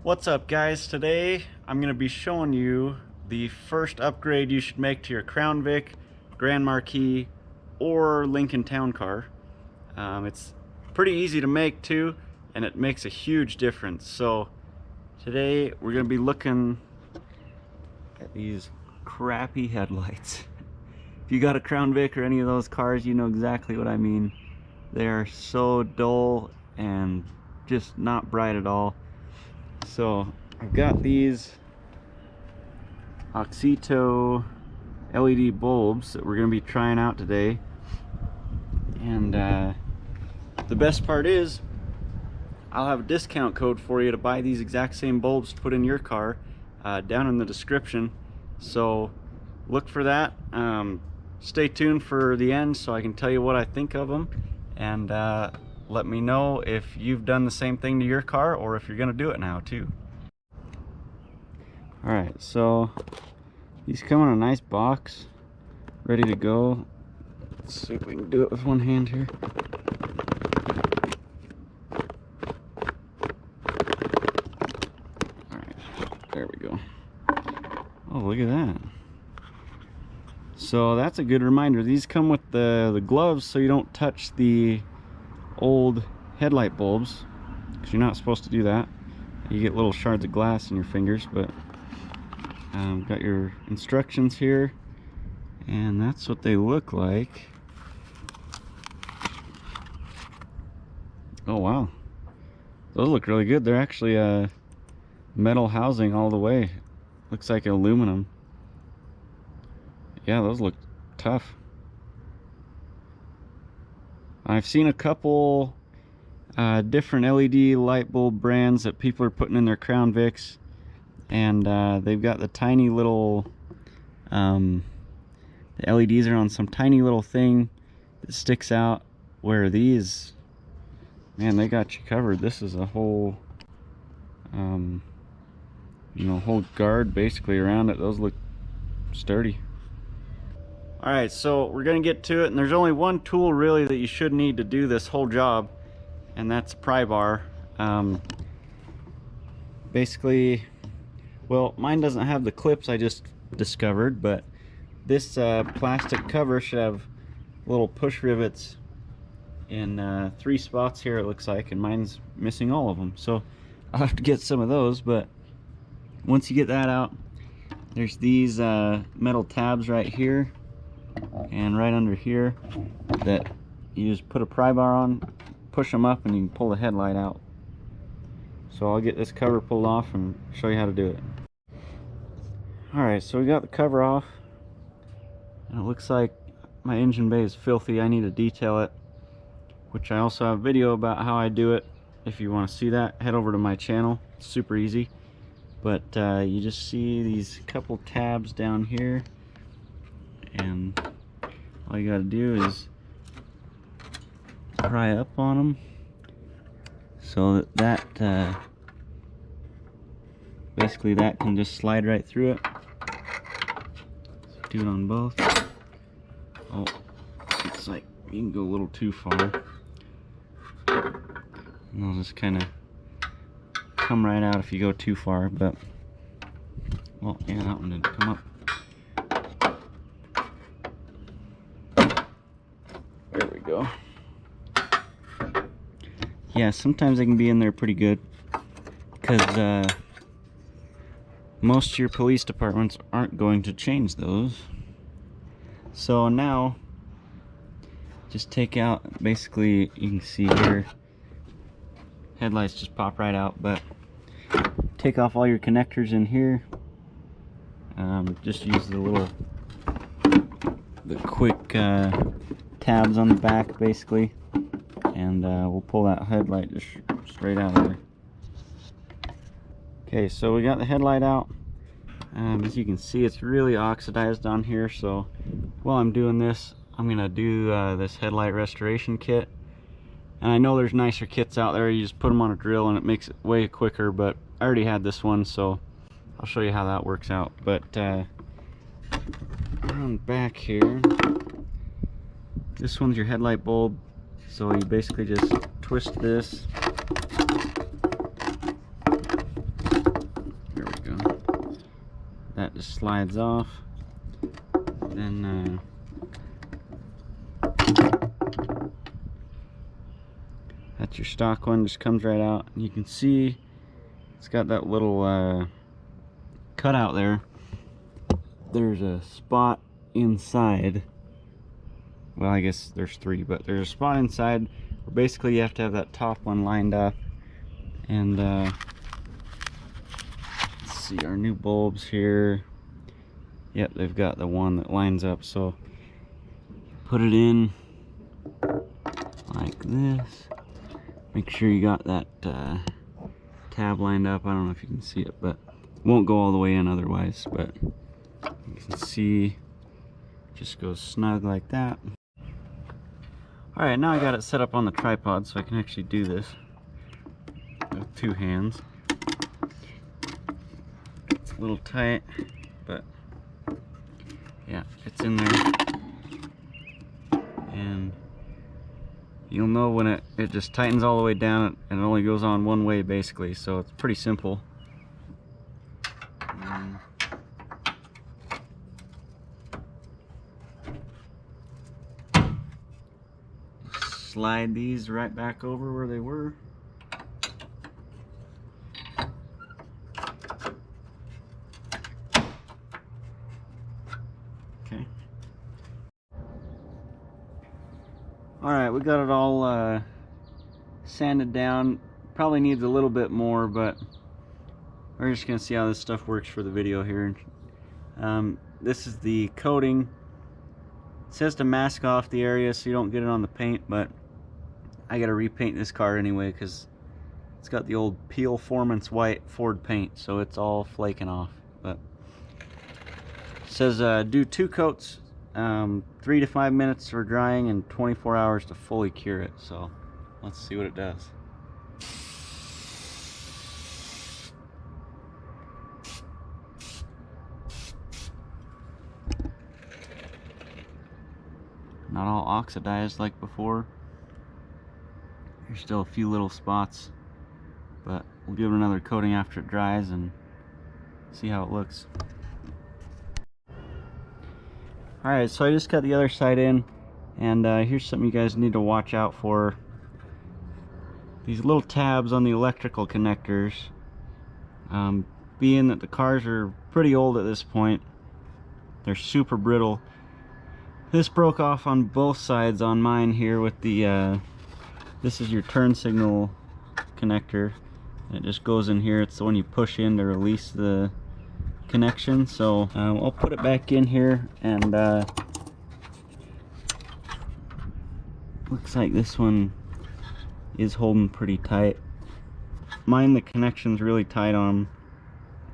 What's up, guys? Today I'm going to be showing you the first upgrade you should make to your Crown Vic, Grand Marquis, or Lincoln Town Car. It's pretty easy to make too, and it makes a huge difference. So today we're going to be looking at these crappy headlights. If you got a Crown Vic or any of those cars, you know exactly what I mean. They are so dull and just not bright at all. So I've got these Auxito LED bulbs that we're going to be trying out today, and the best part is I'll have a discount code for you to buy these exact same bulbs to put in your car down in the description, so look for that. Stay tuned for the end so I can tell you what I think of them, and let me know if you've done the same thing to your car or if you're gonna do it now too. Alright, so these come in a nice box, ready to go. Let's see if we can do it with one hand here. Alright, there we go. Oh, look at that. So that's a good reminder. These come with the gloves so you don't touch the old headlight bulbs, because you're not supposed to do that. You get little shards of glass in your fingers. But got your instructions here, and that's what they look like. Oh wow, those look really good. They're actually metal housing all the way. Looks like aluminum. Yeah, those look tough. I've seen a couple different LED light bulb brands that people are putting in their Crown Vics, and they've got the tiny little the LEDs are on some tiny little thing that sticks out, where these, man, they got you covered. This is a whole whole guard basically around it. Those look sturdy. Alright, so we're going to get to it, and there's only one tool really that you should need to do this whole job, and that's a pry bar. Basically, well, mine doesn't have the clips I just discovered, but this plastic cover should have little push rivets in 3 spots here, it looks like, and mine's missing all of them. So I'll have to get some of those, but once you get that out, there's these metal tabs right here and right under here that you just put a pry bar on, push them up, and you can pull the headlight out. So I'll get this cover pulled off and show you how to do it. Alright, so we got the cover off, and it looks like my engine bay is filthy. I need to detail it, which I also have a video about how I do it. If you want to see that, head over to my channel. It's super easy. But you just see these couple tabs down here, and all you got to do is pry up on them so that basically that can just slide right through it. So do it on both. Oh, it's like you can go a little too far, and they'll just kind of come right out if you go too far. But well, yeah, that one didn't come up. There we go. Yeah, sometimes they can be in there pretty good, because most of your police departments aren't going to change those. So now just take out, basically you can see here, headlights just pop right out, but take off all your connectors in here. Just use the quick tabs on the back basically, and we'll pull that headlight just straight out of there. Okay, so we got the headlight out. As you can see, it's really oxidized on here, so while I'm doing this, I'm gonna do this headlight restoration kit. And I know there's nicer kits out there, you just put them on a drill and it makes it way quicker, but I already had this one, so I'll show you how that works out. But around back here, this one's your headlight bulb, so you basically just twist this that just slides off. Then that's your stock one, just comes right out. And you can see it's got that little cutout there. There's a spot inside. Well, I guess there's three, but there's a spot inside where basically you have to have that top one lined up. And let's see, our new bulbs here. Yep, they've got the one that lines up. So put it in like this. Make sure you got that tab lined up. I don't know if you can see it, but it won't go all the way in otherwise. But you can see, just goes snug like that. Alright, now I got it set up on the tripod so I can actually do this with two hands. It's a little tight, but yeah, it's in there. And you'll know when it just tightens all the way down and it only goes on one way basically, so it's pretty simple. Slide these right back over where they were. Okay. Alright, we got it all sanded down. Probably needs a little bit more, but we're just going to see how this stuff works for the video here. This is the coating. It says to mask off the area so you don't get it on the paint, but I gotta repaint this car anyway because it's got the old Peel Formance White Ford paint, so it's all flaking off. But it says do 2 coats, 3 to 5 minutes for drying and 24 hours to fully cure it. So let's see what it does. Not all oxidized like before. There's still a few little spots, but we'll give it another coating after it dries and see how it looks. Alright, so I just got the other side in, and here's something you guys need to watch out for. These little tabs on the electrical connectors. Being that the cars are pretty old at this point, they're super brittle. This broke off on both sides on mine here with the this is your turn signal connector. It just goes in here. It's the one you push in to release the connection. So I'll put it back in here, and looks like this one is holding pretty tight. Mine, the connection's really tight on them.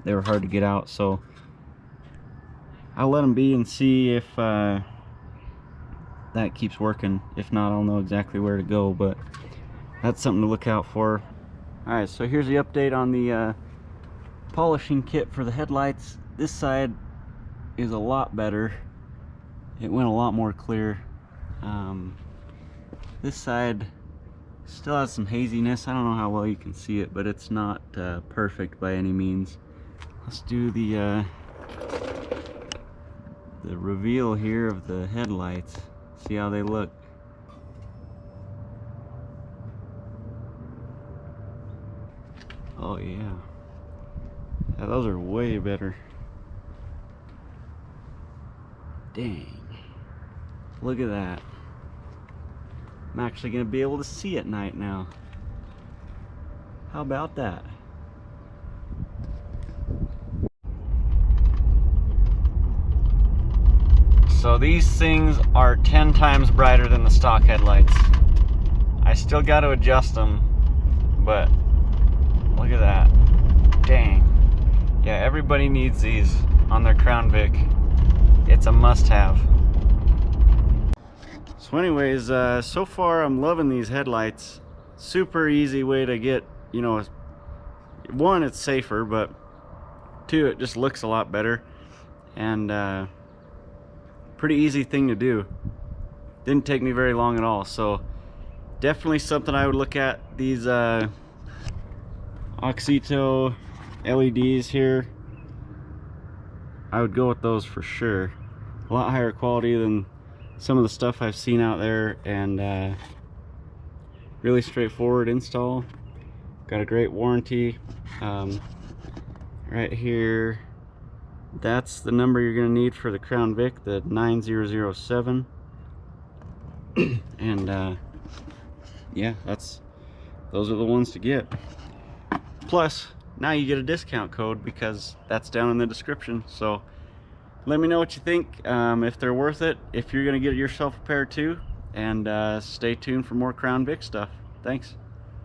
They were hard to get out, so I'll let them be and see if that keeps working. If not, I'll know exactly where to go, but that's something to look out for. Alright, so here's the update on the polishing kit for the headlights. This side is a lot better. It went a lot more clear. This side still has some haziness. I don't know how well you can see it, but it's not perfect by any means. Let's do the reveal here of the headlights. See how they look. Oh yeah. Yeah, those are way better. Dang. Look at that. I'm actually going to be able to see at night now. How about that? So these things are 10 times brighter than the stock headlights. I still got to adjust them, but look at that. Dang. Yeah, everybody needs these on their Crown Vic. It's a must-have. So anyways, so far I'm loving these headlights. Super easy way to get, you know, one, it's safer, but two, it just looks a lot better. And pretty easy thing to do. Didn't take me very long at all, so definitely something I would look at. These Auxito LEDs here, I would go with those for sure. A lot higher quality than some of the stuff I've seen out there, and really straightforward install. Got a great warranty. Right here, that's the number you're going to need for the Crown Vic, the 9007. And yeah, those are the ones to get. Plus, now you get a discount code because that's down in the description. So let me know what you think, if they're worth it, if you're going to get yourself a pair too, and stay tuned for more Crown Vic stuff. Thanks.